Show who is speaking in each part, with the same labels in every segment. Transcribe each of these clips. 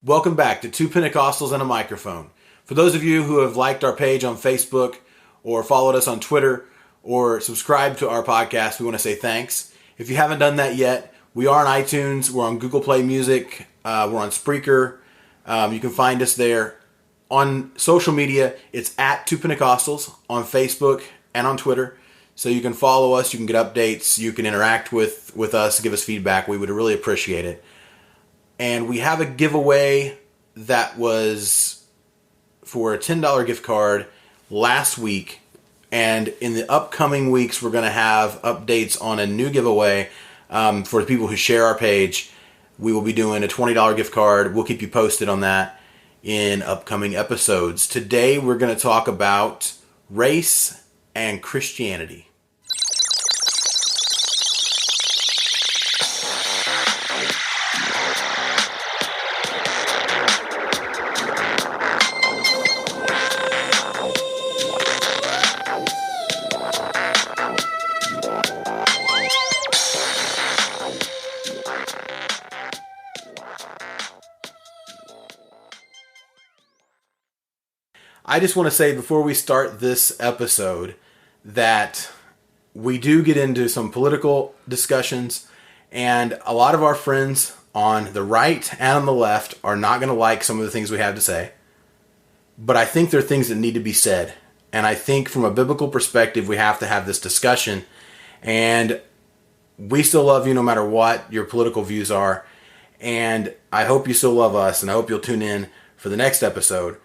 Speaker 1: Welcome back to Two Pentecostals and a Microphone. For those of you who have liked our page on Facebook or followed us on Twitter or subscribed to our podcast, we want to say thanks. If you haven't done that yet, we are on iTunes, we're on Google Play Music, we're on Spreaker. You can find us there. On social media, it's at Two Pentecostals on Facebook and on Twitter. So you can follow us, you can get updates, you can interact with us, give us feedback. We would really appreciate it. And we have a giveaway that was for a $10 gift card last week. And in the upcoming weeks, we're going to have updates on a new giveaway for the people who share our page. We will be doing a $20 gift card. We'll keep you posted on that in upcoming episodes. Today, we're going to talk about race and Christianity. I just want to say before we start this episode that we do get into some political discussions, and a lot of our friends on the right and on the left are not going to like some of the things we have to say. But I think there are things that need to be said. And I think from a biblical perspective, we have to have this discussion. And we still love you no matter what your political views are. And I hope you still love us, and I hope you'll tune in for the next episode.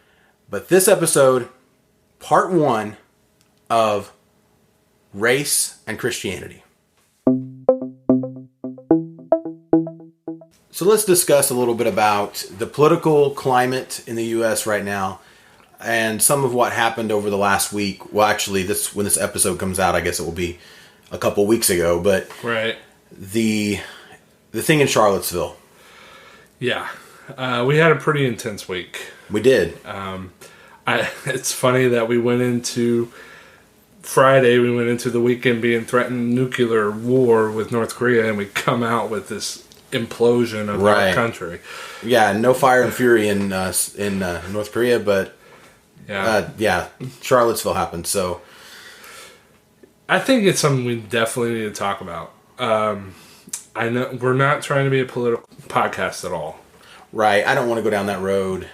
Speaker 1: But this episode, part 1 of Race and Christianity. So let's discuss a little bit about the political climate in the U.S. right now and some of what happened over the last week. Well, actually, when this episode comes out, I guess it will be a couple weeks ago. But
Speaker 2: right,
Speaker 1: the thing in Charlottesville.
Speaker 2: Yeah, we had a pretty intense week.
Speaker 1: We did.
Speaker 2: It's funny that we went into the weekend being threatened nuclear war with North Korea, and we come out with this implosion of our country.
Speaker 1: Yeah, no fire and fury in North Korea, but Charlottesville happened. So
Speaker 2: I think it's something we definitely need to talk about. I know we're not trying to be a political podcast at all.
Speaker 1: Right, I don't want to go down that road.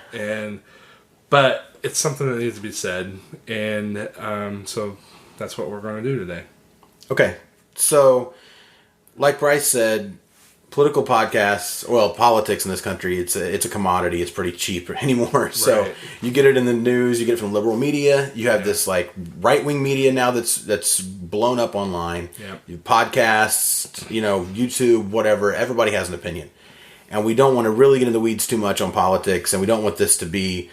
Speaker 2: But it's something that needs to be said, and so that's what we're going to do today.
Speaker 1: Okay, so like Bryce said, political podcasts, well, politics in this country, it's a commodity. It's pretty cheap anymore. Right. So you get it in the news, you get it from liberal media. You have this like right-wing media now that's blown up online. Yeah. Podcasts, YouTube, whatever. Everybody has an opinion. And we don't want to really get into the weeds too much on politics, and we don't want this to be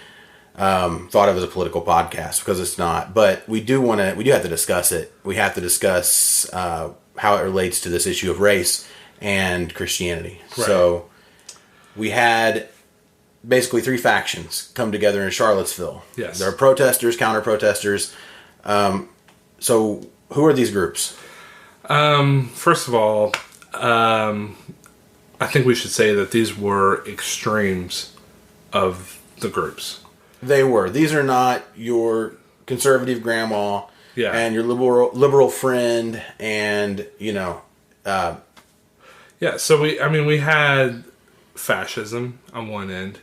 Speaker 1: thought of as a political podcast, because it's not. But we do have to discuss it. We have to discuss how it relates to this issue of race and Christianity. Right. So we had basically 3 factions come together in Charlottesville.
Speaker 2: Yes.
Speaker 1: There are protesters, counter-protesters. So who are these groups?
Speaker 2: First of all, I think we should say that these were extremes of the groups.
Speaker 1: They were. These are not your conservative grandma and your liberal friend, and
Speaker 2: so we had fascism on one end,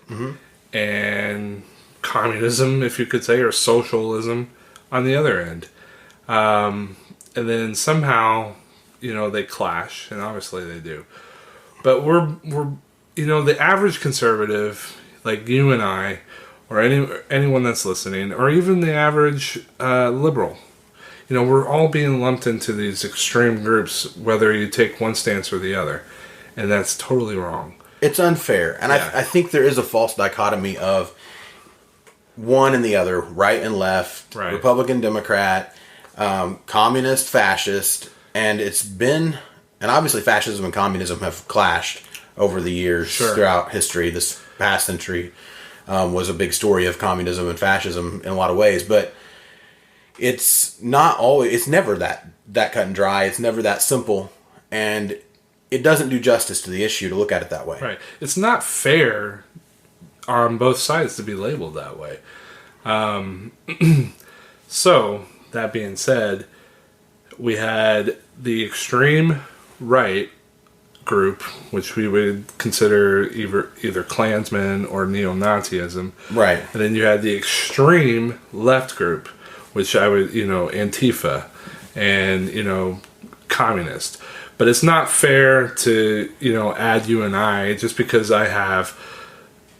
Speaker 2: and communism, if you could say, or socialism on the other end, and then somehow they clash, and obviously they do. But we're the average conservative, like you and I, or anyone that's listening, or even the average liberal, we're all being lumped into these extreme groups, whether you take one stance or the other, and that's totally wrong.
Speaker 1: It's unfair, and I think there is a false dichotomy of one and the other, right and left, right. Republican, Democrat, communist, fascist, and it's been. And obviously fascism and communism have clashed over the years throughout history. This past century was a big story of communism and fascism in a lot of ways. But it's never that cut and dry. It's never that simple. And it doesn't do justice to the issue to look at it that way.
Speaker 2: Right. It's not fair on both sides to be labeled that way. So, that being said, we had the extreme right group, which we would consider either Klansmen or neo-Nazism.
Speaker 1: Right.
Speaker 2: And then you had the extreme left group, which I would, Antifa and, communist. But it's not fair to, add you and I just because I have,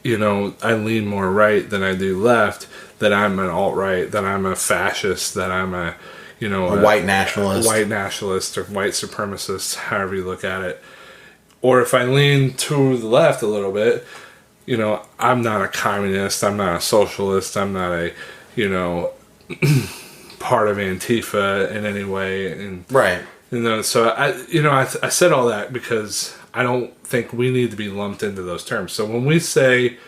Speaker 2: I lean more right than I do left, that I'm an alt-right, that I'm a fascist, that I'm a
Speaker 1: white nationalist.
Speaker 2: White nationalist or white supremacist, however you look at it. Or if I lean to the left a little bit, I'm not a communist, I'm not a socialist, I'm not a, part of Antifa in any way. And,
Speaker 1: right.
Speaker 2: So I said all that because I don't think we need to be lumped into those terms. So when we say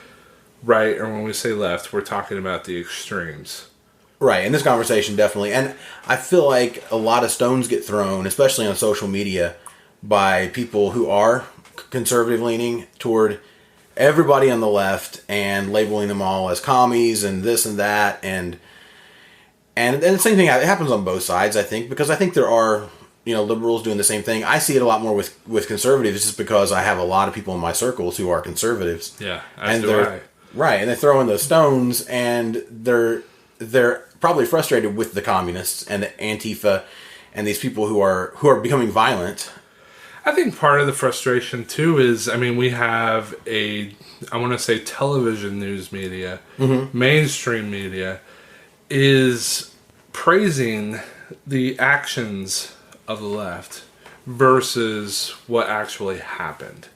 Speaker 2: right or when we say left, we're talking about the extremes.
Speaker 1: Right, in this conversation, definitely. And I feel like a lot of stones get thrown, especially on social media, by people who are conservative-leaning toward everybody on the left and labeling them all as commies and this and that. And the same thing, it happens on both sides, I think, because I think there are, liberals doing the same thing. I see it a lot more with conservatives just because I have a lot of people in my circles who are conservatives.
Speaker 2: Yeah, as do I.
Speaker 1: Right, and they throw in those stones, and they're probably frustrated with the communists and the Antifa and these people who are becoming violent.
Speaker 2: I think part of the frustration too is, we have I want to say television news media, mainstream media, is praising the actions of the left versus what actually happened.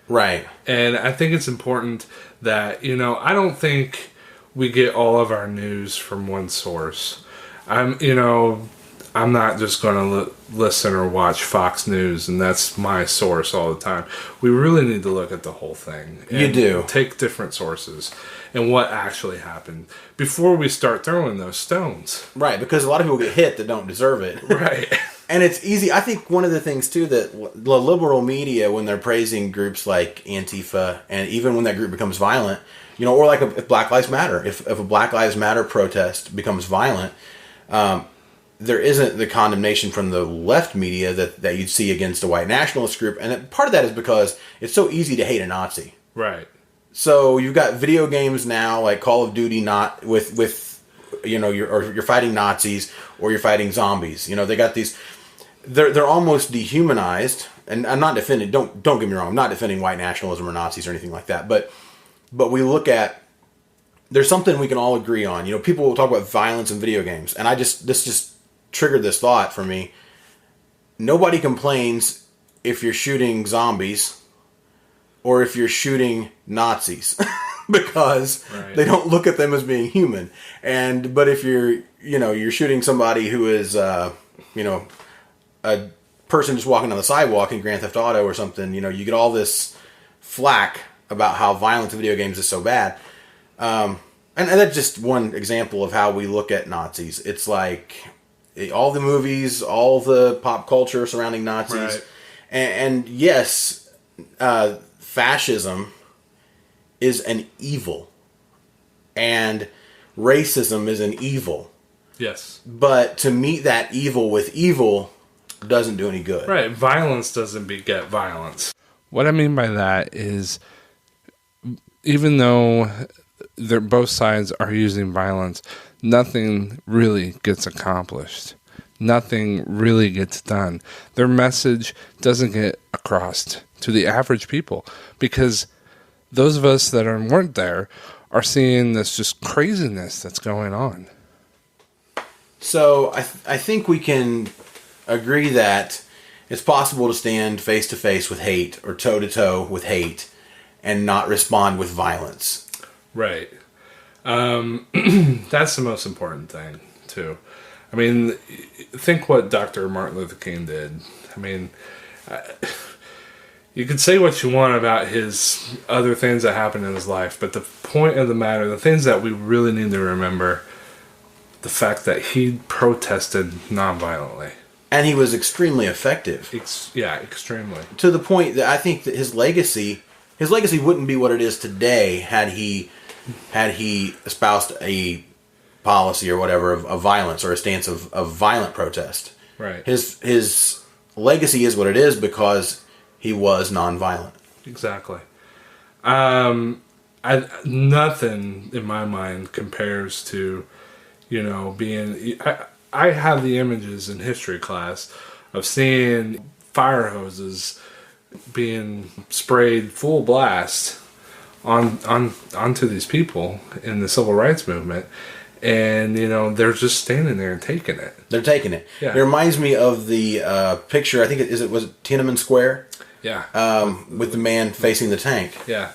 Speaker 1: Right.
Speaker 2: And I think it's important that, I don't think we get all of our news from one source. I'm not just going to listen or watch Fox News and that's my source all the time. We really need to look at the whole thing.
Speaker 1: You do.
Speaker 2: Take different sources and what actually happened before we start throwing those stones.
Speaker 1: Right, because a lot of people get hit that don't deserve it.
Speaker 2: Right.
Speaker 1: And it's easy. I think one of the things, too, that the liberal media, when they're praising groups like Antifa, and even when that group becomes violent, or like if Black Lives Matter, if a Black Lives Matter protest becomes violent, there isn't the condemnation from the left media that you'd see against a white nationalist group. And part of that is because it's so easy to hate a Nazi.
Speaker 2: Right.
Speaker 1: So you've got video games now, like Call of Duty, not with you're fighting Nazis or you're fighting zombies. They got these. They're almost dehumanized, and I'm not defending. Don't get me wrong. I'm not defending white nationalism or Nazis or anything like that. But we look at, there's something we can all agree on. People will talk about violence in video games, and this just triggered this thought for me. Nobody complains if you're shooting zombies or if you're shooting Nazis because they don't look at them as being human. But if you're shooting somebody who is a person just walking on the sidewalk in Grand Theft Auto or something, you get all this flack about how violence in video games is so bad. And that's just one example of how we look at Nazis. It's like all the movies, all the pop culture surrounding Nazis.
Speaker 2: Right.
Speaker 1: And yes, fascism is an evil. And racism is an evil.
Speaker 2: Yes.
Speaker 1: But to meet that evil with evil doesn't do any good.
Speaker 2: Right. Violence doesn't beget violence. What I mean by that is, even though both sides are using violence, nothing really gets accomplished. Nothing really gets done. Their message doesn't get across to the average people because those of us that weren't there are seeing this just craziness that's going on.
Speaker 1: So I think we can agree that it's possible to stand face to face with hate or toe to toe with hate and not respond with violence. Right.
Speaker 2: That's the most important thing, too. Think what Dr. Martin Luther King did. You can say what you want about his other things that happened in his life, but the point of the matter, the things that we really need to remember, the fact that he protested nonviolently.
Speaker 1: And he was extremely effective.
Speaker 2: Extremely.
Speaker 1: To the point that I think that his legacy his legacy wouldn't be what it is today had he espoused a policy or whatever of violence or a stance of violent protest.
Speaker 2: Right.
Speaker 1: His legacy is what it is because he was nonviolent.
Speaker 2: Exactly. Nothing in my mind compares to, being. I have the images in history class of seeing fire hoses being sprayed full blast onto these people in the civil rights movement. And, they're just standing there and taking it.
Speaker 1: They're taking it.
Speaker 2: Yeah.
Speaker 1: It reminds me of the picture, I think was it Tiananmen Square?
Speaker 2: Yeah.
Speaker 1: With the man facing the tank.
Speaker 2: Yeah.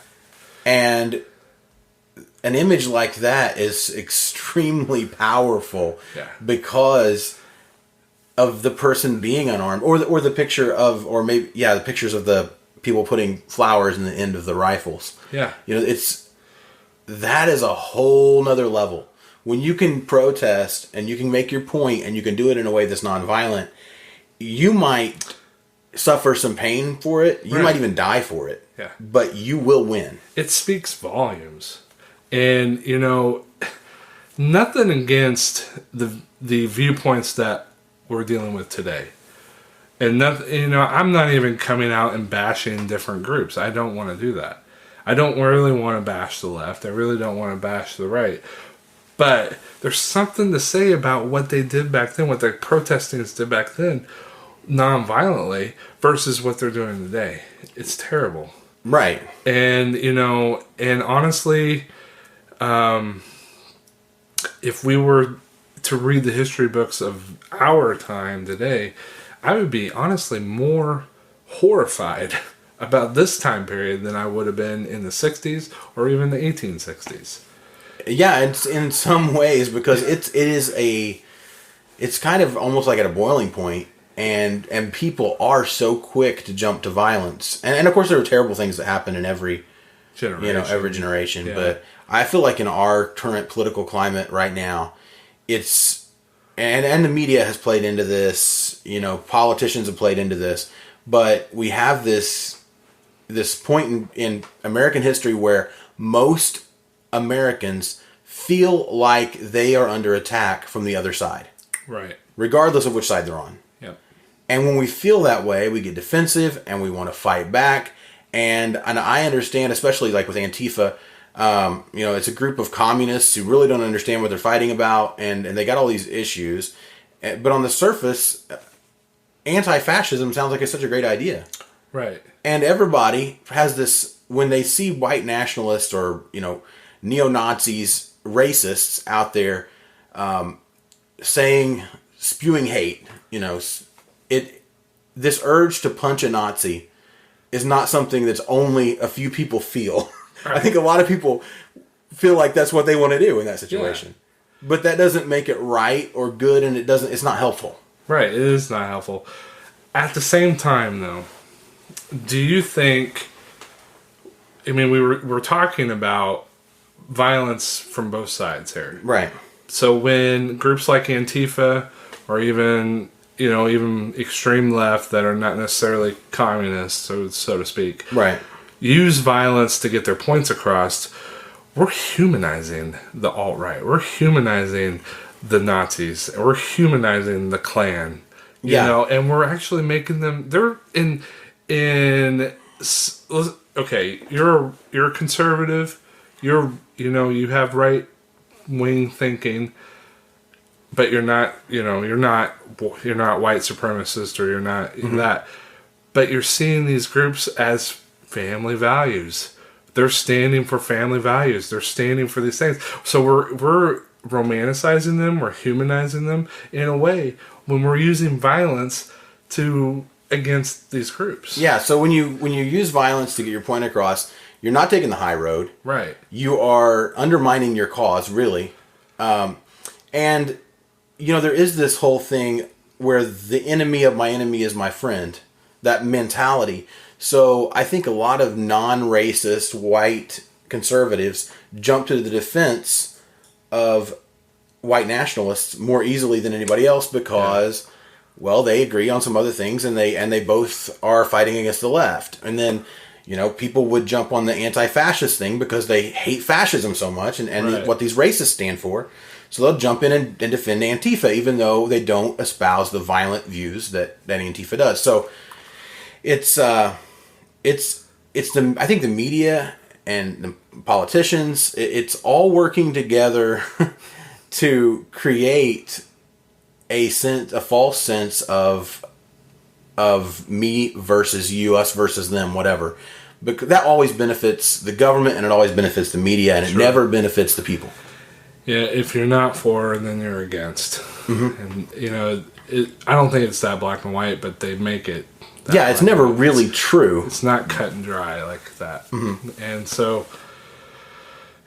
Speaker 1: And an image like that is extremely powerful because of the person being unarmed. Or the picture of, or maybe, the pictures of the people putting flowers in the end of the rifles.
Speaker 2: Yeah.
Speaker 1: That is a whole nother level. When you can protest and you can make your point and you can do it in a way that's nonviolent, you might suffer some pain for it. You might even die for it.
Speaker 2: Yeah.
Speaker 1: But you will win.
Speaker 2: It speaks volumes. And, nothing against the viewpoints that we're dealing with today. And nothing, I'm not even coming out and bashing different groups. I don't want to do that. I don't really want to bash the left. I really don't want to bash the right. But there's something to say about what they did back then, what the protesters did back then, non-violently, versus what they're doing today. It's terrible.
Speaker 1: Right.
Speaker 2: And, and honestly, if we were to read the history books of our time today, I would be honestly more horrified about this time period than I would have been in the 60s or even the 1860s.
Speaker 1: Yeah, it's in some ways because it's kind of almost like at a boiling point, and people are so quick to jump to violence, and of course there are terrible things that happen in every generation.
Speaker 2: Yeah.
Speaker 1: But I feel like in our current political climate right now, it's and the media has played into this, politicians have played into this, but we have this point in American history where most Americans feel like they are under attack from the other side.
Speaker 2: Right.
Speaker 1: Regardless of which side they're on.
Speaker 2: Yep.
Speaker 1: And when we feel that way, we get defensive and we want to fight back. And I understand, especially like with Antifa, it's a group of communists who really don't understand what they're fighting about, and they got all these issues. But on the surface, anti-fascism sounds like it's such a great idea.
Speaker 2: Right.
Speaker 1: And everybody has this, when they see white nationalists or, neo-Nazis, racists out there spewing hate, this urge to punch a Nazi is not something that's only a few people feel. Right. I think a lot of people feel like that's what they want to do in that situation. Yeah. But that doesn't make it right or good, and it's not helpful.
Speaker 2: Right, it is not helpful. At the same time, though, do you think, we're talking about violence from both sides here.
Speaker 1: Right.
Speaker 2: So when groups like Antifa or even extreme left that are not necessarily communists, so to speak,
Speaker 1: right,
Speaker 2: use violence to get their points across, we're humanizing the alt-right. We're humanizing the Nazis. We're humanizing the Klan. And we're actually making them, they're okay, you're a conservative, you have right wing thinking, but you're not white supremacist, or you're not that. But you're seeing these groups as family values. They're standing for family values. They're standing for these things. So we're romanticizing them, we're humanizing them in a way when we're using violence against these groups.
Speaker 1: Yeah, so when you use violence to get your point across, you're not taking the high road.
Speaker 2: Right.
Speaker 1: You are undermining your cause, really. And, there is this whole thing where the enemy of my enemy is my friend. That mentality. So I think a lot of non-racist white conservatives jump to the defense of white nationalists more easily than anybody else because, well, they agree on some other things, and they both are fighting against the left. And then, people would jump on the anti-fascist thing because they hate fascism so much and
Speaker 2: Right.
Speaker 1: what these racists stand for. So they'll jump in and defend Antifa, even though they don't espouse the violent views that Antifa does. So it's I think the media and the politicians, it's all working together to create a false sense of me versus you, us versus them, whatever. Because that always benefits the government and it always benefits the media, and it never benefits the people.
Speaker 2: Yeah, if you're not for, then you're against. And, I don't think it's that black and white, but they make it that
Speaker 1: Yeah, it's
Speaker 2: black
Speaker 1: never
Speaker 2: and white.
Speaker 1: really true.
Speaker 2: It's not cut and dry like that. And so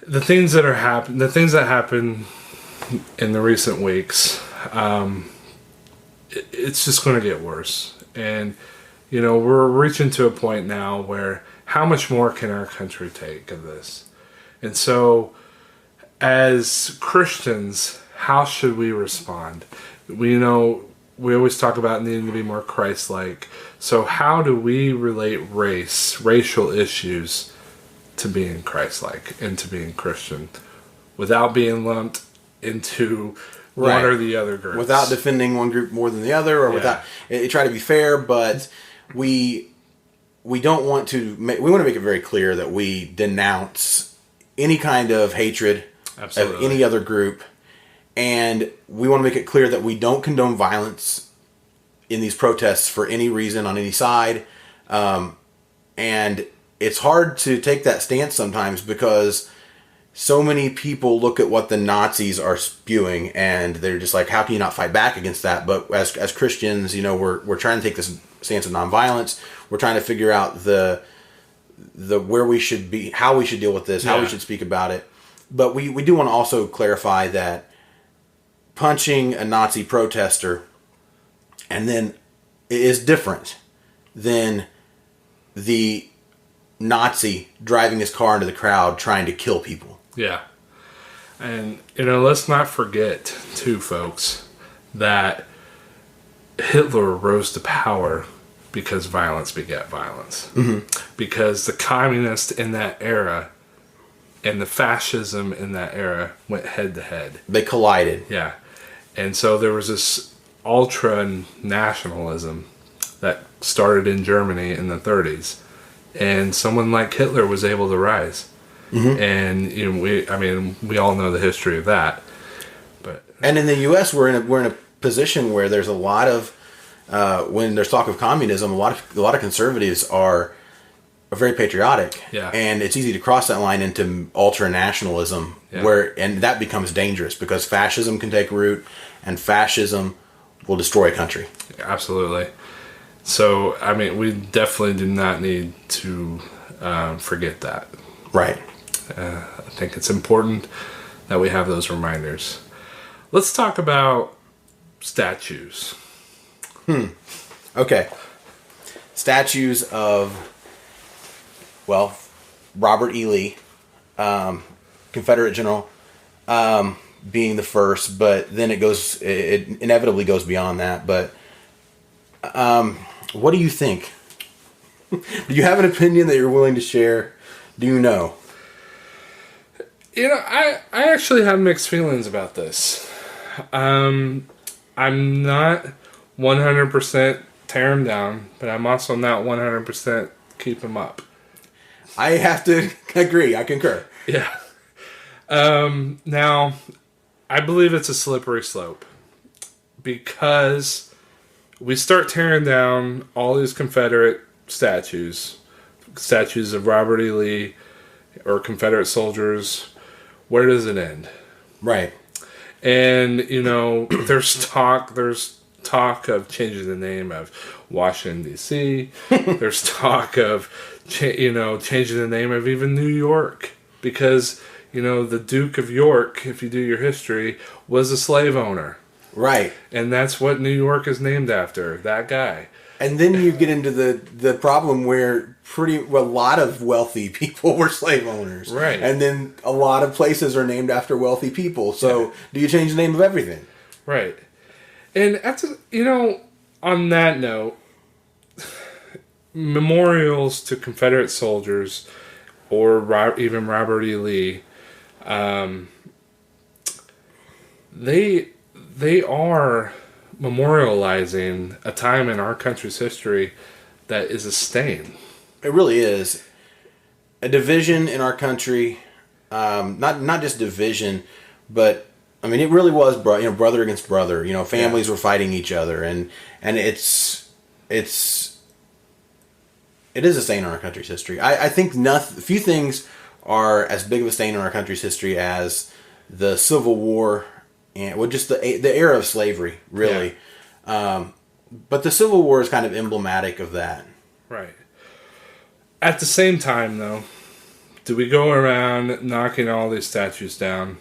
Speaker 2: the things that happen in the recent weeks, it's just going to get worse. And, we're reaching to a point now where how much more can our country take of this? And so as Christians, how should we respond? We always talk about needing to be more Christ-like. So how do we relate racial issues to being Christ-like and to being Christian without being lumped into one or the other groups?
Speaker 1: Without defending one group more than the other, or without try to be fair, but we don't want to. We want to make it very clear that we denounce any kind of hatred of any other group, and we want to make it clear that we don't condone violence in these protests for any reason on any side. And it's hard to take that stance sometimes because so many people look at what the Nazis are spewing and they're just like, how can you not fight back against that? But as Christians, we're trying to take this stance of nonviolence. We're trying to figure out the where we should be, how we should deal with this, how we should speak about it. But we do want to also clarify that punching a Nazi protester and then is different than the Nazi driving his car into the crowd trying to kill people.
Speaker 2: Yeah. And, let's not forget, too, folks, that Hitler rose to power because violence begat violence. Because the communists in that era and the fascism in that era went head to head.
Speaker 1: They collided.
Speaker 2: Yeah. And so there was this ultra-nationalism that started in Germany in the 30s. And someone like Hitler was able to rise. And we all know the history of that. And
Speaker 1: in the U.S., we're in a position where there's a lot of when there's talk of communism, a lot of conservatives are very patriotic.
Speaker 2: Yeah.
Speaker 1: And it's easy to cross that line into ultra-nationalism, and that becomes dangerous because fascism can take root, and fascism will destroy a country.
Speaker 2: Absolutely. So, we definitely do not need to forget that.
Speaker 1: Right.
Speaker 2: I think it's important that we have those reminders. Let's talk about statues.
Speaker 1: Okay. Statues of, Robert E. Lee, Confederate general, being the first, but then it inevitably goes beyond that. But what do you think? Do you have an opinion that you're willing to share? Do you know?
Speaker 2: I actually have mixed feelings about this. I'm not 100% tear him down, but I'm also not 100% keep him up.
Speaker 1: I have to agree. I concur.
Speaker 2: Yeah. Now, I believe it's a slippery slope because we start tearing down all these Confederate statues of Robert E. Lee or Confederate soldiers. Where does it end?
Speaker 1: Right.
Speaker 2: And, there's talk of changing the name of Washington, D.C. There's talk of, changing the name of even New York. Because, the Duke of York, if you do your history, was a slave owner.
Speaker 1: Right.
Speaker 2: And that's what New York is named after, that guy.
Speaker 1: And then you get into the problem where a lot of wealthy people were slave owners.
Speaker 2: Right.
Speaker 1: And then a lot of places are named after wealthy people. So do you change the name of everything?
Speaker 2: Right. And, on that note, memorials to Confederate soldiers or even Robert E. Lee, they are memorializing a time in our country's history that is a stain.
Speaker 1: It really is. A division in our country, not just division, but I mean, it really was brother against brother. Families were fighting each other, and it is a stain on our country's history. I think few things are as big of a stain on our country's history as the Civil War and just the era of slavery, really. Yeah. But the Civil War is kind of emblematic of that.
Speaker 2: Right. At the same time, though, do we go around knocking all these statues down?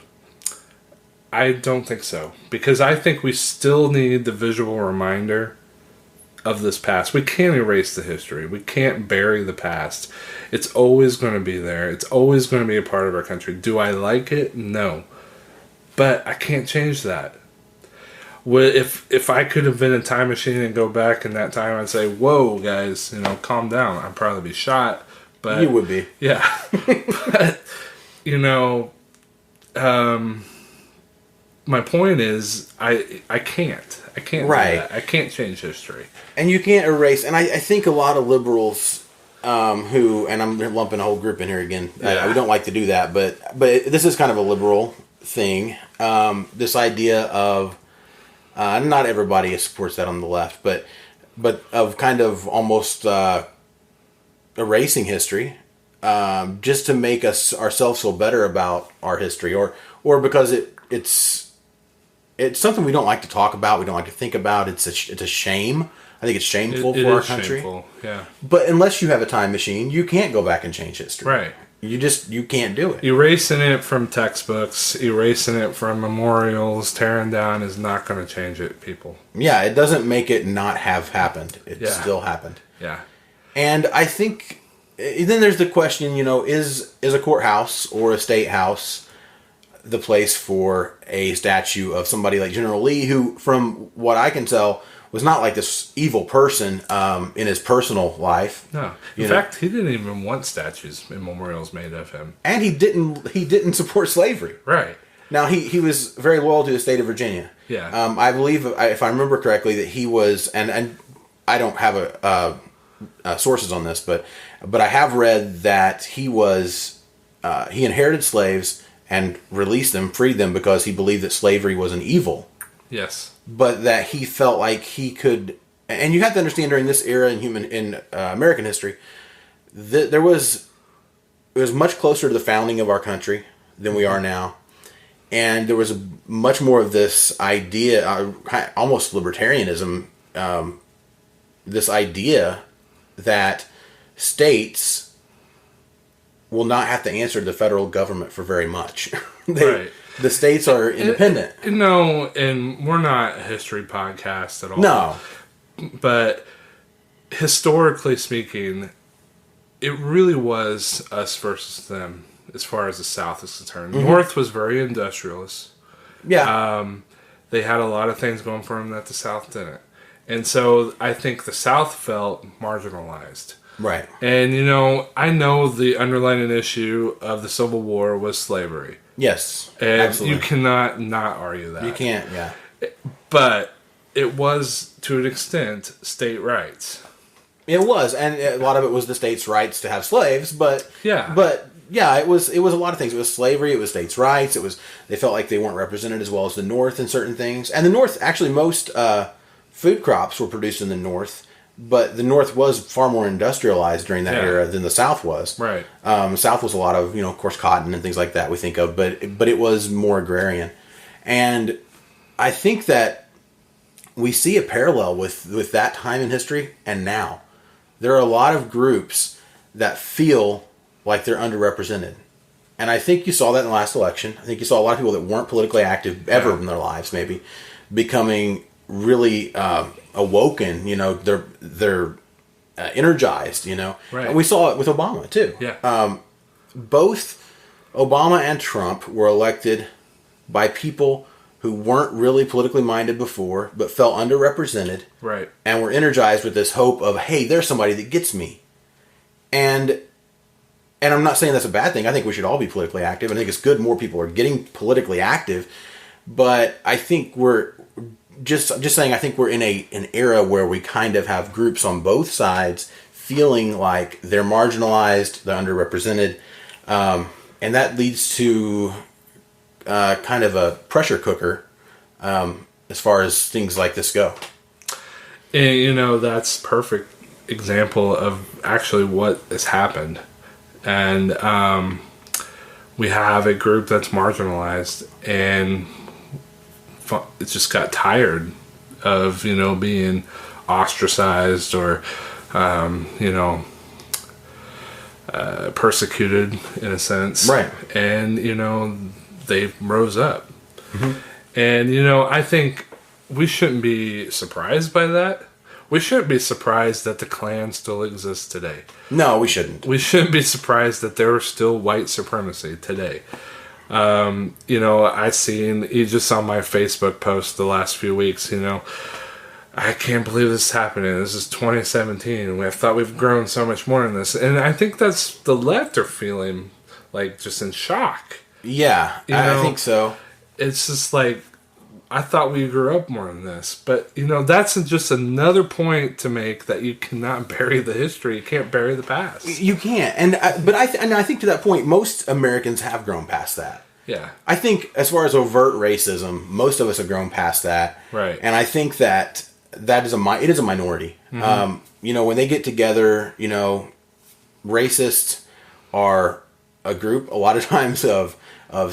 Speaker 2: I don't think so. Because I think we still need the visual reminder of this past. We can't erase the history. We can't bury the past. It's always going to be there. It's always going to be a part of our country. Do I like it? No. But I can't change that. If I could invent a time machine and go back in that time, I'd say, whoa, guys, calm down. I'd probably be shot. But
Speaker 1: you would be.
Speaker 2: Yeah. But, my point is, I can't. I can't do that. I can't change history.
Speaker 1: And you can't erase. And I think a lot of liberals who, and I'm lumping a whole group in here again.
Speaker 2: Yeah.
Speaker 1: We don't like to do that, but this is kind of a liberal thing. This idea of, not everybody supports that on the left, but of kind of almost erasing history, just to make ourselves feel better about our history, or because it's something we don't like to talk about, we don't like to think about. It's a shame. I think it's shameful for our country. Shameful.
Speaker 2: Yeah.
Speaker 1: But unless you have a time machine, you can't go back and change history.
Speaker 2: Right.
Speaker 1: You can't do it.
Speaker 2: Erasing it from textbooks, erasing it from memorials, tearing down is not going to change it, people.
Speaker 1: Yeah, it doesn't make it not have happened. It still happened.
Speaker 2: Yeah.
Speaker 1: And I think then there's the question, is a courthouse or a state house the place for a statue of somebody like General Lee, who, from what I can tell, was not like this evil person in his personal life.
Speaker 2: No. In fact, he didn't even want statues and memorials made of him.
Speaker 1: And he didn't support slavery.
Speaker 2: Right.
Speaker 1: Now, he was very loyal to the state of Virginia.
Speaker 2: Yeah.
Speaker 1: I believe, if I remember correctly, that he was, and I don't have sources on this, but I have read that he inherited slaves and released them, freed them, because he believed that slavery was an evil.
Speaker 2: Yes.
Speaker 1: But that he felt like he could, and you have to understand, during this era in American history, it was much closer to the founding of our country than we are now, and there was much more of this idea, almost libertarianism, this idea that states will not have to answer to the federal government for very much.
Speaker 2: Right.
Speaker 1: The states are independent.
Speaker 2: No, and we're not a history podcast at all.
Speaker 1: No.
Speaker 2: But historically speaking, it really was us versus them as far as the South is concerned. Mm-hmm. North was very industrialist.
Speaker 1: Yeah.
Speaker 2: They had a lot of things going for them that the South didn't. And so I think the South felt marginalized.
Speaker 1: Right.
Speaker 2: And, I know the underlying issue of the Civil War was slavery.
Speaker 1: Yes,
Speaker 2: and
Speaker 1: absolutely.
Speaker 2: You cannot not argue that.
Speaker 1: You can't, yeah.
Speaker 2: But it was, to an extent, state rights.
Speaker 1: It was, and a lot of it was the states' rights to have slaves, but
Speaker 2: yeah,
Speaker 1: it was a lot of things. It was slavery, it was states' rights, they felt like they weren't represented as well as the North in certain things. And the North, actually, most food crops were produced in the North. But the North was far more industrialized during that era than the South was.
Speaker 2: Right.
Speaker 1: The South was a lot of, of course, cotton and things like that we think of, but it was more agrarian. And I think that we see a parallel with that time in history and now. There are a lot of groups that feel like they're underrepresented. And I think you saw that in the last election. I think you saw a lot of people that weren't politically active ever in their lives, maybe, becoming really awoken. They're energized. Right. And we saw it with Obama too.
Speaker 2: Yeah.
Speaker 1: Both Obama and Trump were elected by people who weren't really politically minded before, but felt underrepresented.
Speaker 2: Right.
Speaker 1: And were energized with this hope of, hey, there's somebody that gets me. And I'm not saying that's a bad thing. I think we should all be politically active. I think it's good more people are getting politically active. But I think we're just saying, I think we're in an era where we kind of have groups on both sides feeling like they're marginalized, they're underrepresented. And that leads to kind of a pressure cooker as far as things like this go.
Speaker 2: And, that's perfect example of actually what has happened. And we have a group that's marginalized, and it just got tired of, being ostracized or, persecuted in a sense.
Speaker 1: Right.
Speaker 2: And, they rose up. Mm-hmm. And, I think we shouldn't be surprised by that. We shouldn't be surprised that the Klan still exists today.
Speaker 1: No, we shouldn't.
Speaker 2: We shouldn't be surprised that there is still white supremacy today. I seen, you just saw my Facebook post the last few weeks, I can't believe this is happening. This is 2017, and I thought we've grown so much more in this. And I think that's the left are feeling like just in shock.
Speaker 1: Yeah, I think so.
Speaker 2: It's just like, I thought we grew up more in this. But, that's just another point to make that you cannot bury the history. You can't bury the past.
Speaker 1: You can't. And I think to that point, most Americans have grown past that.
Speaker 2: Yeah.
Speaker 1: I think as far as overt racism, most of us have grown past that.
Speaker 2: Right.
Speaker 1: And I think that it is a minority. Mm-hmm. When they get together, racists are a group a lot of times of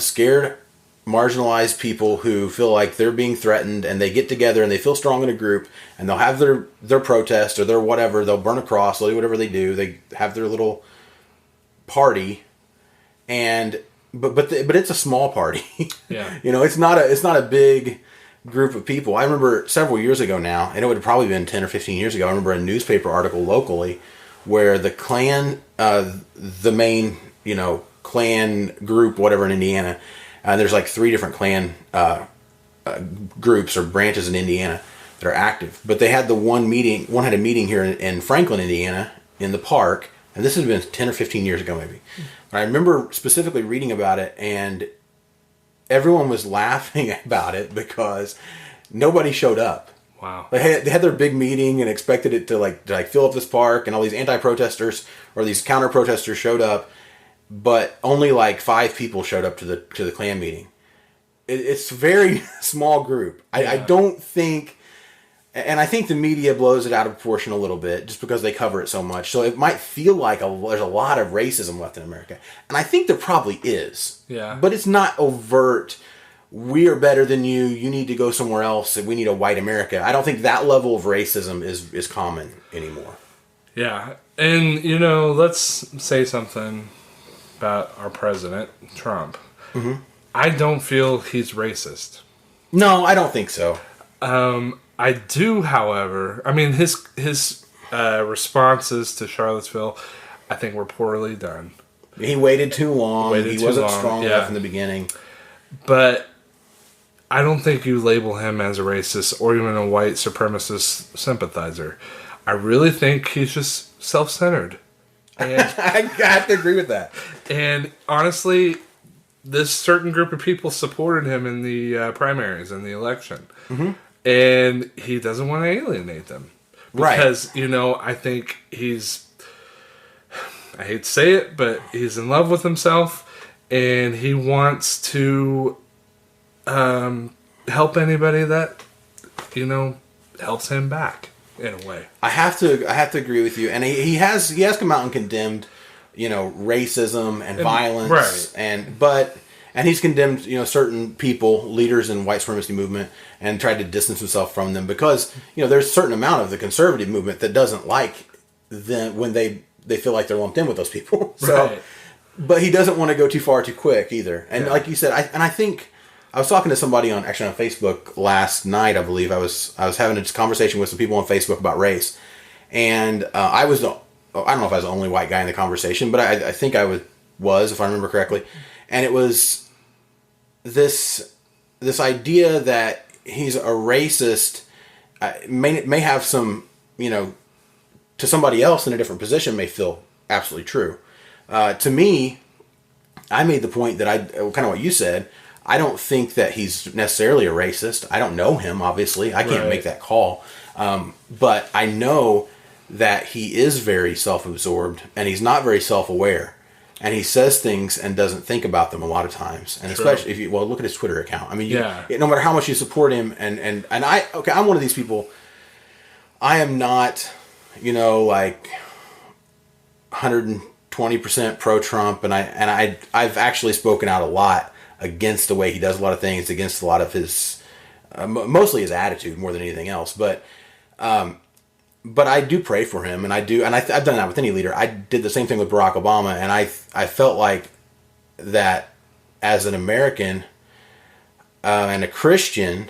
Speaker 1: scared, marginalized people who feel like they're being threatened, and they get together and they feel strong in a group, and they'll have their protest or their whatever. They'll burn a cross, they'll do whatever they do. They have their little party, and but it's a small party.
Speaker 2: Yeah.
Speaker 1: It's not a big group of people. I remember several years ago now, and it would have probably been 10 or 15 years ago, I remember a newspaper article locally where the Klan, the main, Klan group, whatever, in Indiana, there's like 3 different Klan groups or branches in Indiana that are active. But they had one had a meeting here in Franklin, Indiana, in the park, and this has been 10 or 15 years ago maybe. I remember specifically reading about it, and everyone was laughing about it because nobody showed up.
Speaker 2: Wow.
Speaker 1: They had their big meeting and expected it to fill up this park, and all these anti-protesters or these counter-protesters showed up, but only 5 people showed up to the Klan meeting. It's a very small group.
Speaker 2: Yeah.
Speaker 1: I don't think, and I think the media blows it out of proportion a little bit just because they cover it so much. So it might feel like there's a lot of racism left in America, and I think there probably is.
Speaker 2: Yeah.
Speaker 1: But it's not overt. We are better than you. You need to go somewhere else. We need a white America. I don't think that level of racism is common anymore.
Speaker 2: Yeah. And, let's say something about our president, Trump. Mm-hmm. I don't feel he's racist.
Speaker 1: No, I don't think so.
Speaker 2: I do, however, his responses to Charlottesville, I think, were poorly done.
Speaker 1: He waited too long. He wasn't strong enough in the beginning.
Speaker 2: But I don't think you label him as a racist or even a white supremacist sympathizer. I really think he's just self-centered. And
Speaker 1: I have to agree with that.
Speaker 2: And honestly, this certain group of people supported him in the primaries and the election. Mm-hmm. And he doesn't want to alienate them. Because, I think I hate to say it, but he's in love with himself, and he wants to help anybody that, helps him back in a way.
Speaker 1: I have to agree with you. And he has come out and condemned, racism and violence.
Speaker 2: Right.
Speaker 1: And he's condemned, certain people, leaders in white supremacy movement, and tried to distance himself from them because, there's a certain amount of the conservative movement that doesn't like them when they feel like they're lumped in with those people. So, right. But he doesn't want to go too far too quick either. And like you said, I think I was talking to somebody on Facebook last night. I believe I was having a conversation with some people on Facebook about race, and I don't know if I was the only white guy in the conversation, but I think I was if I remember correctly, and it was this this idea that he's a racist may have some, to somebody else in a different position may feel absolutely true. To me, I made the point that kind of what you said. I don't think that he's necessarily a racist. I don't know him, obviously. I can't make that call. But I know that he is very self-absorbed and he's not very self-aware. And he says things and doesn't think about them a lot of times. And especially if you, look at his Twitter account. I mean, no matter how much you support him, and I'm one of these people. I am not, like 120% pro-Trump, and I've actually spoken out a lot against the way he does a lot of things, against a lot of his, mostly his attitude more than anything else. But I do pray for him, and I've done that with any leader. I did the same thing with Barack Obama, and I felt like that as an American and a Christian,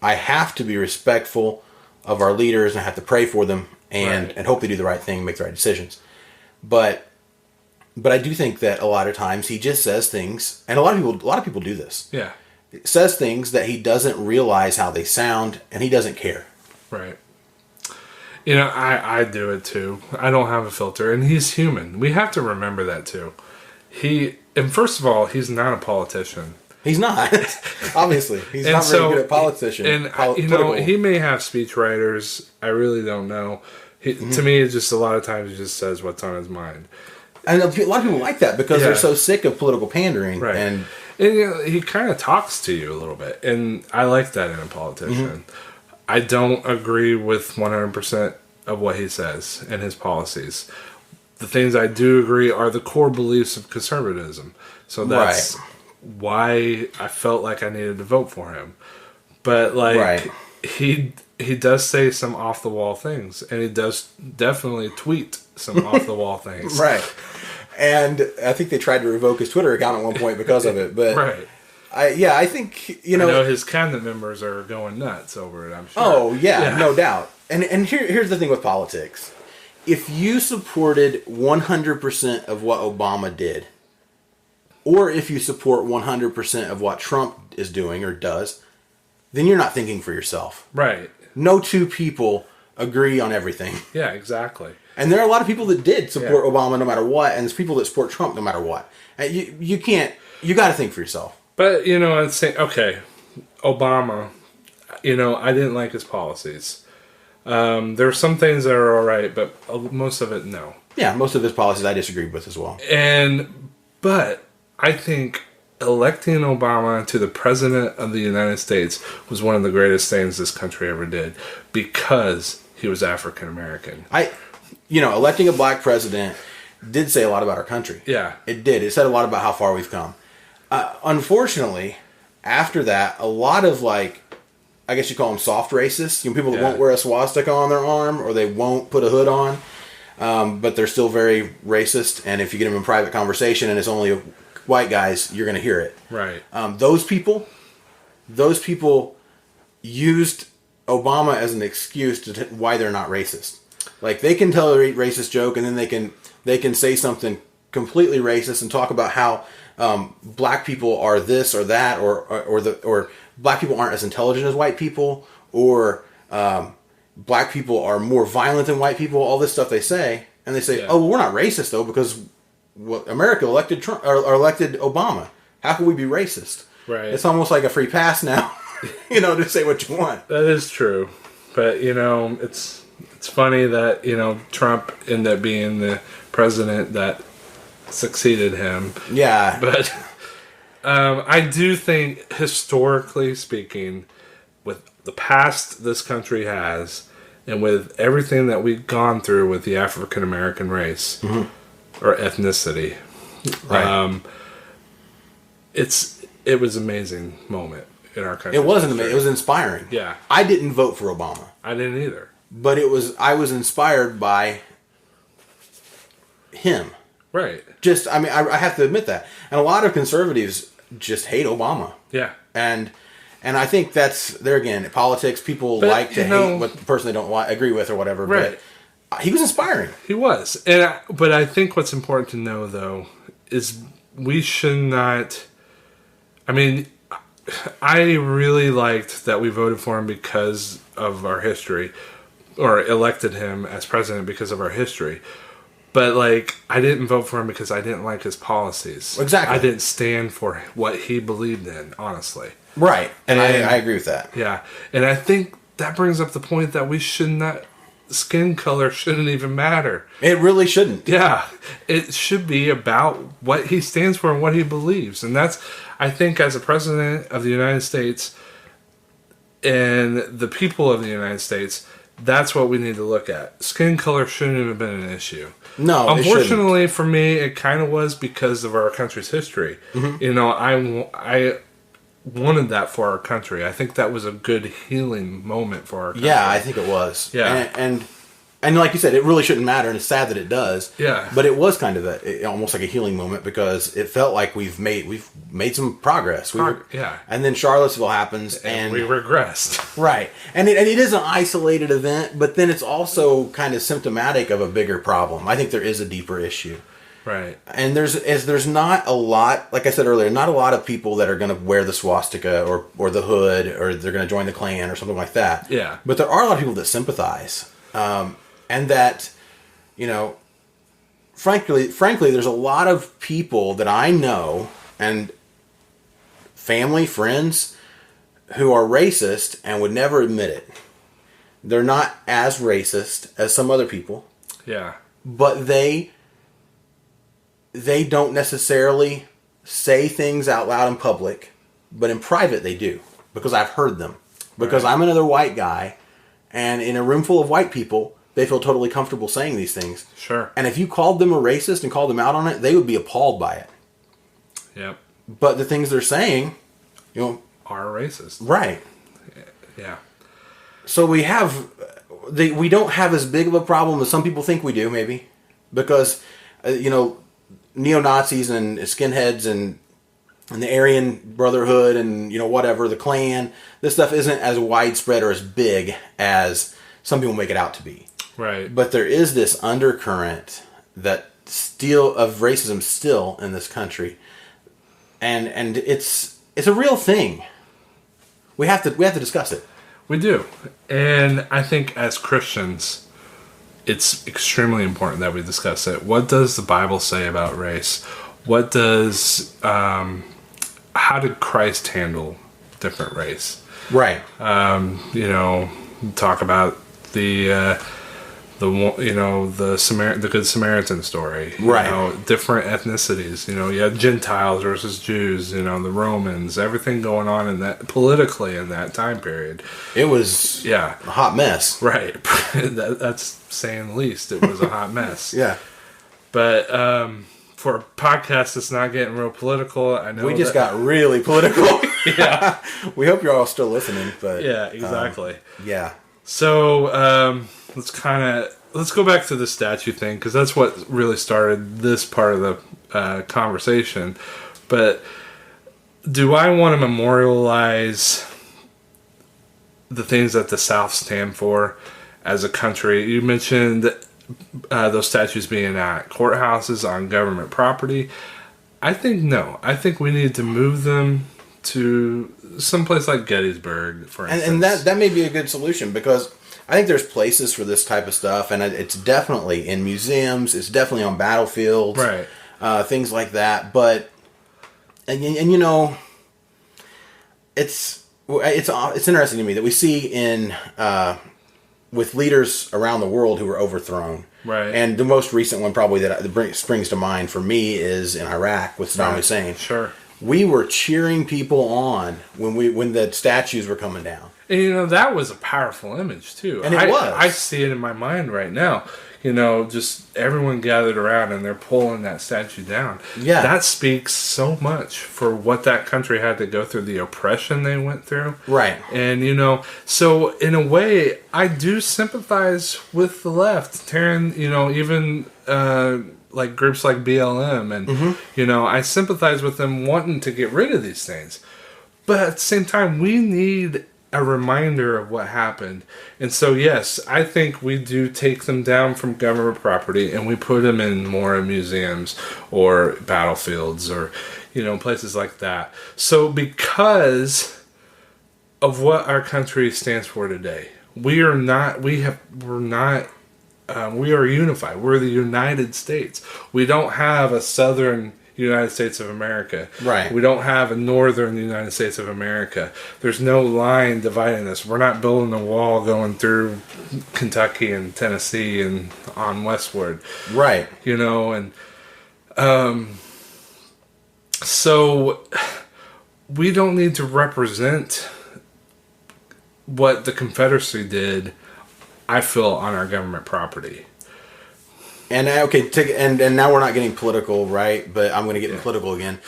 Speaker 1: I have to be respectful of our leaders, and I have to pray for them, and hope they do the right thing, make the right decisions. But I do think that a lot of times he just says things, and a lot of people do this. Yeah, says things that he doesn't realize how they sound, and he doesn't care.
Speaker 2: Right. I do it too. I don't have a filter, and he's human. We have to remember that too. And first of all, he's not a politician.
Speaker 1: He's not. Obviously, he's not very good at politician.
Speaker 2: And he may have speechwriters. I really don't know. To me, it's just a lot of times he just says what's on his mind.
Speaker 1: And a lot of people like that because they're so sick of political pandering.
Speaker 2: Right. And he kind of talks to you a little bit, and I like that in a politician. I don't agree with 100% of what he says and his policies. The things I do agree are the core beliefs of conservatism. So that's why I felt like I needed to vote for him. But he does say some off the wall things, and he does definitely tweet some off the wall things.
Speaker 1: Right. And I think they tried to revoke his Twitter account at one point because of it. But I think,
Speaker 2: I know his cabinet members are going nuts over it, I'm sure.
Speaker 1: Oh, yeah. No doubt. And here's the thing with politics. If you supported 100% of what Obama did, or if you support 100% of what Trump is doing or does, then you're not thinking for yourself.
Speaker 2: Right.
Speaker 1: No two people agree on everything.
Speaker 2: Yeah, exactly.
Speaker 1: And there are a lot of people that did support Obama no matter what, and there's people that support Trump no matter what. And you got to think for yourself.
Speaker 2: But, I'd say, okay, Obama, I didn't like his policies. There are some things that are all right, but most of it, no.
Speaker 1: Yeah, most of his policies I disagreed with as well.
Speaker 2: But I think electing Obama to the president of the United States was one of the greatest things this country ever did because he was African American.
Speaker 1: Electing a black president did say a lot about our country. Yeah. It did. It said a lot about how far we've come. Unfortunately, after that, a lot of I guess you call them soft racists, people that won't wear a swastika on their arm or they won't put a hood on, but they're still very racist. And if you get them in private conversation and it's only white guys, you're going to hear it. Right. Those people used Obama as an excuse to why they're not racist. They can tell a racist joke and then they can say something completely racist and talk about how black people are this or that, or black people aren't as intelligent as white people, or black people are more violent than white people. All this stuff they say, and they say, "Oh, well, we're not racist though because America elected Trump or elected Obama. How can we be racist?" Right. It's almost like a free pass now, to say what you want.
Speaker 2: That is true, but it's funny that Trump ended up being the president that succeeded him. Yeah. But I do think, historically speaking, with the past this country has, and with everything that we've gone through with the African American race or ethnicity, it was an amazing moment in our country.
Speaker 1: It was amazing. It was inspiring. Yeah. I didn't vote for Obama.
Speaker 2: I didn't either.
Speaker 1: But I was inspired by him. Right. I have to admit that. And a lot of conservatives just hate Obama. Yeah. And I think that's, there again, politics, people like to hate what the person they don't agree with or whatever. Right. But he was inspiring.
Speaker 2: He was. But I think what's important to know, though, is we should not, I really liked that we voted for him because of our history, or elected him as president because of our history. But, like, I didn't vote for him because I didn't like his policies.
Speaker 1: Exactly.
Speaker 2: I didn't stand for what he believed in, honestly.
Speaker 1: Right. And I agree with that.
Speaker 2: Yeah. And I think that brings up the point that we should not... Skin color shouldn't even matter.
Speaker 1: It really shouldn't.
Speaker 2: Yeah. It should be about what he stands for and what he believes. And that's, I think, as a president of the United States and the people of the United States, that's what we need to look at. Skin color shouldn't have been an issue.
Speaker 1: No,
Speaker 2: unfortunately for me, it kind of was because of our country's history. Mm-hmm. You know, I wanted that for our country. I think that was a good healing moment for our country.
Speaker 1: Yeah, I think it was.
Speaker 2: Yeah,
Speaker 1: and like you said, it really shouldn't matter, and it's sad that it does.
Speaker 2: Yeah,
Speaker 1: but it was kind of almost like a healing moment because it felt like we've made some progress.
Speaker 2: Yeah,
Speaker 1: and then Charlottesville happens, and
Speaker 2: we regressed.
Speaker 1: Right, and it is an isolated event, but then it's also kind of symptomatic of a bigger problem. I think there is a deeper issue.
Speaker 2: Right.
Speaker 1: And there's not a lot, like I said earlier, not a lot of people that are going to wear the swastika or the hood or they're going to join the Klan or something like that.
Speaker 2: Yeah.
Speaker 1: But there are a lot of people that sympathize. And that, you know, frankly, there's a lot of people that I know and family, friends who are racist and would never admit it. They're not as racist as some other people.
Speaker 2: Yeah.
Speaker 1: But they don't necessarily say things out loud in public, but in private they do, because I've heard them. Because I'm another white guy, and in a room full of white people, they feel totally comfortable saying these things.
Speaker 2: Sure.
Speaker 1: And if you called them a racist and called them out on it, they would be appalled by it.
Speaker 2: Yep.
Speaker 1: But the things they're saying, you know,
Speaker 2: are racist.
Speaker 1: Right.
Speaker 2: Yeah.
Speaker 1: So we don't have as big of a problem as some people think we do, maybe, because you know, neo-Nazis and skinheads and the Aryan Brotherhood and, you know, whatever, the Klan, this stuff isn't as widespread or as big as some people make it out to be.
Speaker 2: Right.
Speaker 1: But there is this undercurrent of racism still in this country. And it's a real thing. We have to discuss it.
Speaker 2: We do. And I think as Christians, it's extremely important that we discuss it. What does the Bible say about race? What does how did Christ handle different race?
Speaker 1: Right.
Speaker 2: You know, talk about the Good Samaritan story.
Speaker 1: Right.
Speaker 2: You know, different ethnicities. You know, you had Gentiles versus Jews. You know, the Romans. Everything going on in that politically in that time period.
Speaker 1: It was a hot mess.
Speaker 2: Right. That's saying the least. It was a hot mess.
Speaker 1: Yeah.
Speaker 2: But for a podcast that's not getting real political, I know
Speaker 1: we just got really political.
Speaker 2: Yeah.
Speaker 1: We hope you're all still listening. But
Speaker 2: yeah, exactly.
Speaker 1: Yeah.
Speaker 2: So let's go back to the statue thing, because that's what really started this part of the conversation. But do I want to memorialize the things that the South stand for as a country? You mentioned those statues being at courthouses on government property. I think no. I think we need to move them to someplace like Gettysburg, for instance.
Speaker 1: And that may be a good solution, because I think there's places for this type of stuff, and it's definitely in museums. It's definitely on battlefields,
Speaker 2: right?
Speaker 1: Things like that. But and you know, it's interesting to me that we see in with leaders around the world who were overthrown,
Speaker 2: right?
Speaker 1: And the most recent one probably that springs to mind for me is in Iraq with Saddam Hussein.
Speaker 2: Sure.
Speaker 1: We were cheering people on when the statues were coming down.
Speaker 2: And, you know, that was a powerful image, too.
Speaker 1: And it was.
Speaker 2: I see it in my mind right now. You know, just everyone gathered around and they're pulling that statue down.
Speaker 1: Yeah.
Speaker 2: That speaks so much for what that country had to go through, the oppression they went through.
Speaker 1: Right.
Speaker 2: And, you know, so in a way, I do sympathize with the left. Tearing, you know, even like groups like BLM. And, you know, I sympathize with them wanting to get rid of these things. But at the same time, we need a reminder of what happened. And so, yes, I think we do take them down from government property and we put them in more museums or battlefields, or, places like that. So because of what our country stands for today, we are unified. We're the United States. We don't have a Southern United States of America.
Speaker 1: Right.
Speaker 2: We don't have a Northern United States of America. There's no line dividing us. We're not building a wall going through Kentucky and Tennessee and on westward.
Speaker 1: Right.
Speaker 2: So we don't need to represent what the Confederacy did, I feel, on our government property.
Speaker 1: And and now we're not getting political, right? But I'm going to get political again.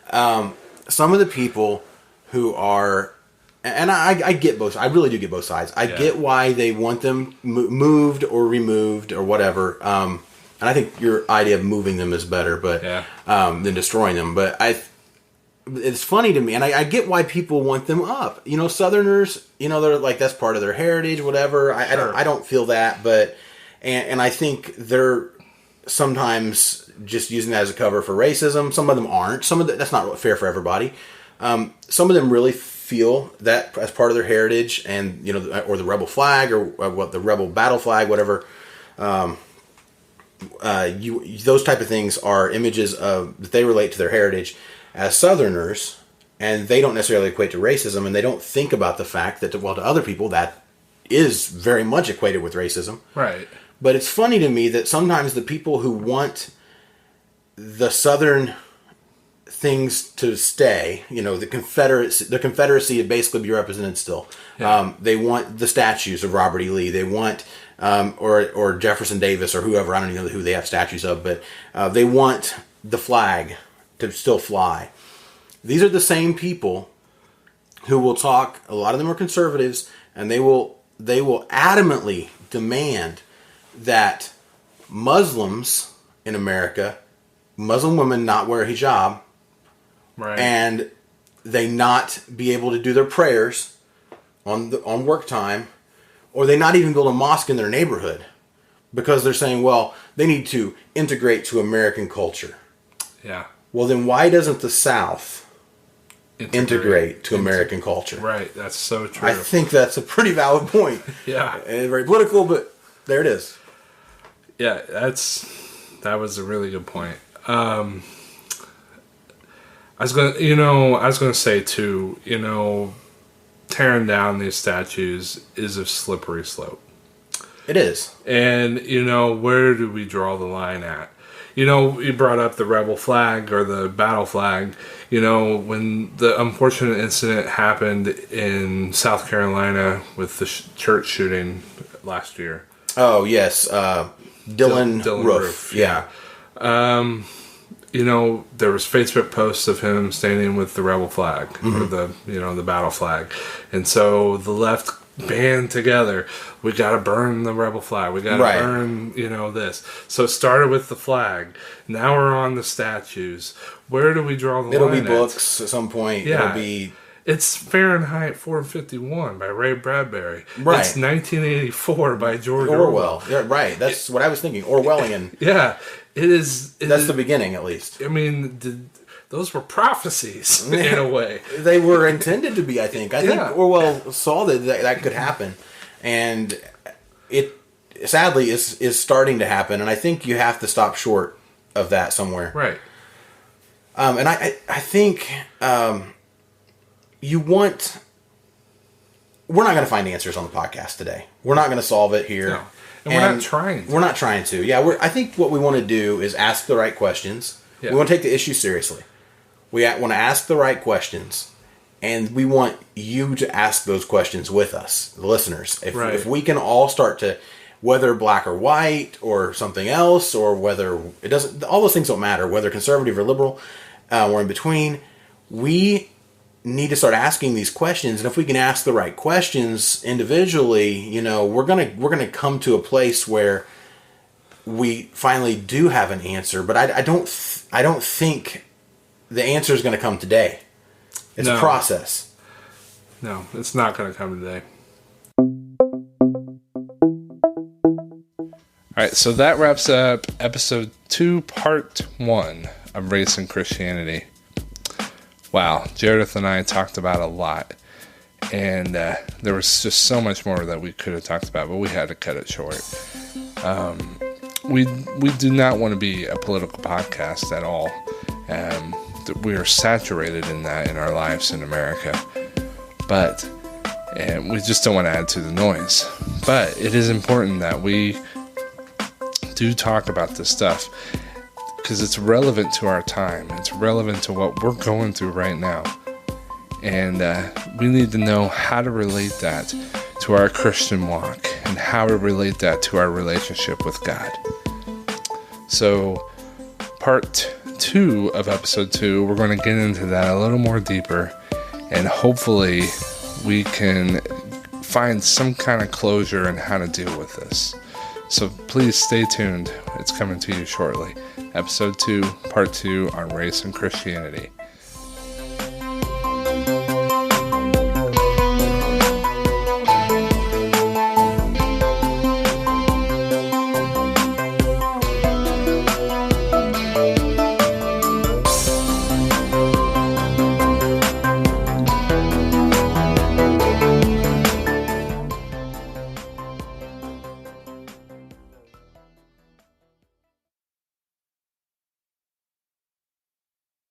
Speaker 1: Some of the people who are, and I get both. I really do get both sides. I get why they want them moved or removed or whatever. And I think your idea of moving them is better, than destroying them. But it's funny to me, and I get why people want them up. Southerners, they're like, that's part of their heritage, whatever. I don't feel that, but. And I think they're sometimes just using that as a cover for racism. Some of them aren't. That's not fair for everybody. Some of them really feel that as part of their heritage, and or the rebel flag, or the rebel battle flag, whatever. Those type of things are images that they relate to their heritage as Southerners, and they don't necessarily equate to racism, and they don't think about the fact that, to other people, that is very much equated with racism.
Speaker 2: Right.
Speaker 1: But it's funny to me that sometimes the people who want the Southern things to stay, the Confederacy to basically be represented still. Yeah. They want the statues of Robert E. Lee. They want, or Jefferson Davis or whoever. I don't even know who they have statues of, but they want the flag to still fly. These are the same people who will talk. A lot of them are conservatives, and they will adamantly demand that Muslims in America, Muslim women, not wear hijab,
Speaker 2: right,
Speaker 1: and they not be able to do their prayers on work time, or they not even build a mosque in their neighborhood, because they're saying, well, they need to integrate to American culture.
Speaker 2: Yeah. Well,
Speaker 1: then why doesn't the South integrate to American culture?
Speaker 2: Right. That's so true.
Speaker 1: I think that's a pretty valid point.
Speaker 2: Yeah.
Speaker 1: And very political, but there it is.
Speaker 2: Yeah, that was a really good point. I was gonna say too, tearing down these statues is a slippery slope.
Speaker 1: It is.
Speaker 2: And where do we draw the line at? You brought up the rebel flag or the battle flag. When the unfortunate incident happened in South Carolina with the church shooting last year.
Speaker 1: Oh, yes. Dylan Roof. Yeah.
Speaker 2: There was Facebook posts of him standing with the rebel flag,
Speaker 1: mm-hmm.
Speaker 2: or the battle flag. And so the left band together. We got to burn the rebel flag. We got to burn, this. So it started with the flag. Now we're on the statues. Where do we draw the line?
Speaker 1: It'll be books at some point.
Speaker 2: Yeah.
Speaker 1: It'll be...
Speaker 2: It's Fahrenheit 451 by Ray Bradbury.
Speaker 1: Right.
Speaker 2: It's 1984 by George Orwell.
Speaker 1: Yeah, right. That's what I was thinking. Orwellian.
Speaker 2: Yeah. It is.
Speaker 1: That's the beginning, at least.
Speaker 2: I mean, those were prophecies in a way.
Speaker 1: They were intended to be, I think. I think Orwell saw that could happen. And it, sadly, is starting to happen. And I think you have to stop short of that somewhere.
Speaker 2: Right.
Speaker 1: And I think... we're not going to find answers on the podcast today. We're not going to solve it here.
Speaker 2: No. And we're not trying to.
Speaker 1: We're not trying to. Yeah, I think what we want to do is ask the right questions. Yeah. We want to take the issue seriously. We want to ask the right questions. And we want you to ask those questions with us, the listeners. If we can all start to, whether black or white or something else, or whether it doesn't, all those things don't matter, whether conservative or liberal or in between, we need to start asking these questions. And if we can ask the right questions individually, we're gonna come to a place where we finally do have an answer. But I don't think the answer is going to come today. It's a process.
Speaker 2: No, it's not going to come today. All right, so that wraps up episode 2, part 1 of Race and Christianity. wow, Jaredith and I talked about a lot. And there was just so much more that we could have talked about, but we had to cut it short. We do not want to be a political podcast at all. We are saturated in that in our lives in America. But we just don't want to add to the noise. But it is important that we do talk about this stuff because it's relevant to our time. It's relevant to what we're going through right now. And we need to know how to relate that to our Christian walk and how to relate that to our relationship with God. So part 2 of episode 2, we're going to get into that a little more deeper, and hopefully we can find some kind of closure in how to deal with this. So please stay tuned. It's coming to you shortly. Episode 2, part 2 on race and Christianity.